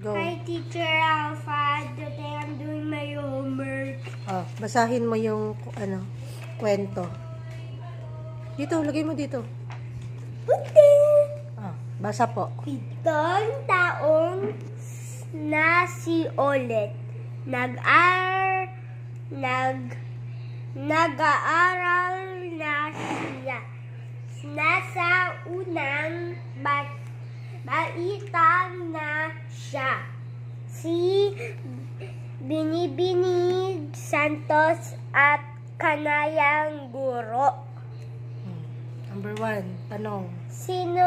Go. Hi, Teacher Alpha. Today I'm doing my homework. Basahin mo yung kwento. Dito, lagay mo dito. Basa po. 7 taong na si Olet. Nag-aaral na siya. Nasa unang baitang na siya. Si Binibining Santos at kanayang guro. Number 1, tanong. Sino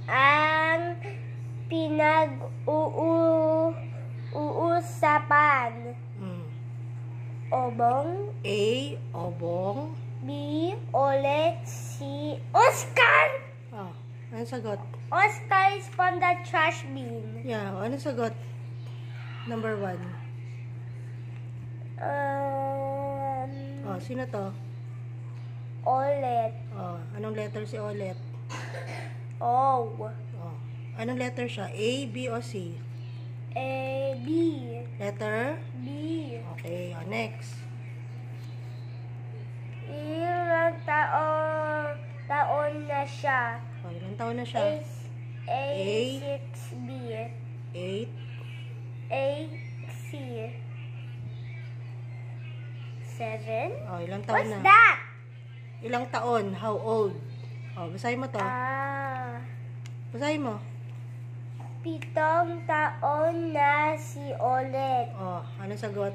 ang pinag-uusapan? Obong. A. Obong. B. Olet. C. Oscar. Ano sagot? Oscar is from the trash bin. Yeah, ano sagot? Number 1. Sino to? Olet. Anong letter si Olet? O. Anong letter siya? A, B, o C? A. B. Letter? B. Okay, next. Ilang taon na siya? Ilang taon na siya? A. 6. B. 8. A. C. 7. Ilang taon What's na? that? Ilang taon? How old? Basahin mo to. Basahin mo. 7 taon na si Olet. Ano sagot?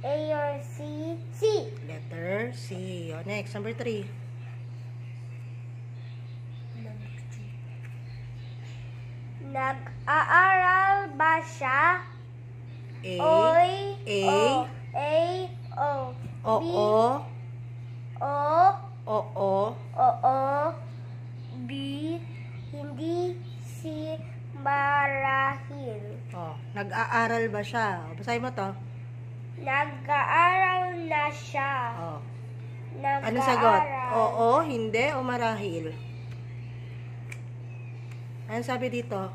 A or C? C. Letter C. Next, number 3. Nag-aaral ba siya? A. Oy. A. O. A. O. B. O. O. O. Oo. B. Hindi si marahil. Nag-aaral ba siya? Basahin mo to. Nag-aaral na siya. Ano sagot? Oo, hindi, o marahil? Ano sabi dito?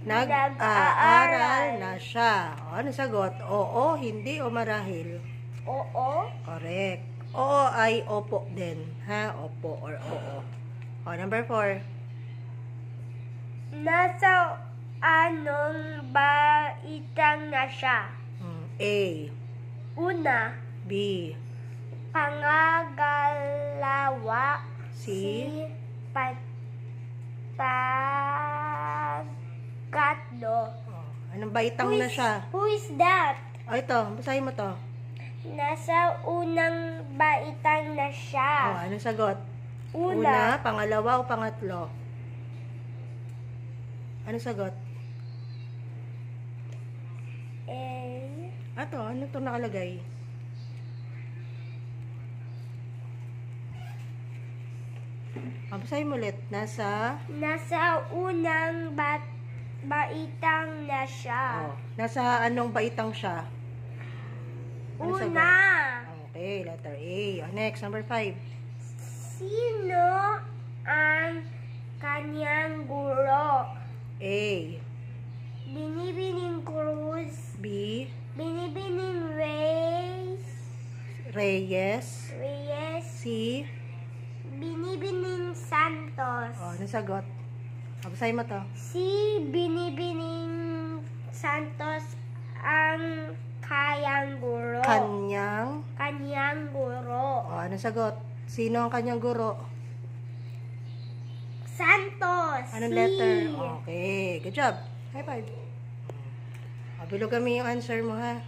Nag-aaral na siya. Ano sagot? Oo, hindi, o marahil? Oo. Correct. Oo ay opo din. Opo or oo. Number 4. Nasa anong baitang na siya? A. Una. B. Pangagalawa. C. Pagkatlo. Anong baitang na siya? Who is that? Ito. Basahin mo to. Nasa unang baitang na siya. Anong sagot? Una. Pangalawa, o pangatlo? Anong sagot? Ano ito nakalagay? Basahin mo ulit. Nasa unang baitang na siya. Nasa anong baitang siya? Ano Una. sagot? Okay, letter A. Next, number 5. Sino ang kanyang guro? A. Binibining Cruz. B. Binibining Reyes. C. Binibining Santos. Ano sagot? Basahin mo to. Si Binibining Santos ang kanyang guro. Kanyang guro. Ano sagot? Sino ang kanyang guro? Santos. Anong C. letter? Okay, good job. High five. Bilog kami yung answer mo, ha?